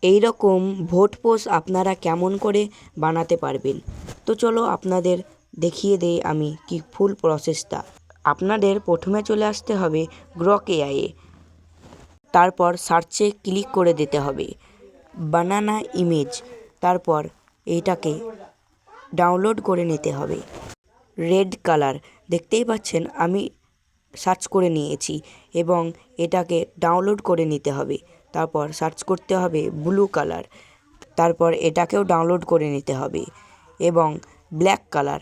এই রকম vote post আপনারা কেমন করে বানাতে পারবেন। তো চলো আপনাদের দেখিয়ে দেই আমি কি ফুল প্রসেসটা। আপনাদের প্রথমে চলে আসতে হবে গ্রক এআইয়ে, তারপর সার্চে ক্লিক করে দিতে হবে বানানা ইমেজ, তারপর এইটাকে ডাউনলোড করে নিতে হবে। রেড কালার দেখতেই পাচ্ছেন আমি সার্চ করে নিয়েছি এবং এটাকে ডাউনলোড করে নিতে হবে। তারপর সার্চ করতে হবে ব্লু কালার, তারপর এটাকেও ডাউনলোড করে নিতে হবে এবং ব্ল্যাক কালার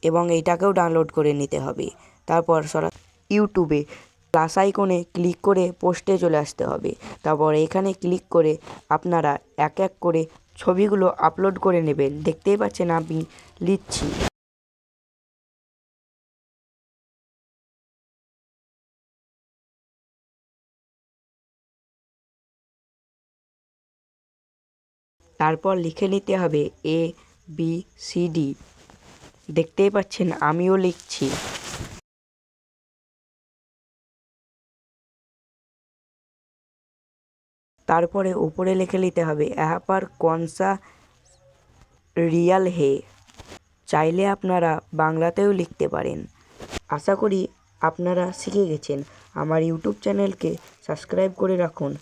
এবং এটাকেও ডাউনলোড করে নিতে হবে। তারপর ইউটিউবে প্লাস আইকনে ক্লিক করে পোস্টে চলে আসতে হবে। তারপর এখানে ক্লিক করে আপনারা এক এক করে ছবিগুলো আপলোড করে নেবেন। দেখতেই পাচ্ছেন আমি লিখছি। তারপর লিখে নিতে হবে ABCD। দেখতেই পাচ্ছেন আমিও লিখছি। তারপরে উপরে লিখে নিতে হবে यहाँ पर कौन सा রিয়াল হে। চাইলে আপনারা বাংলাতেও লিখতে পারেন। আশা করি আপনারা শিখে গেছেন। আমার ইউটিউব চ্যানেলকে সাবস্ক্রাইব করে রাখুন।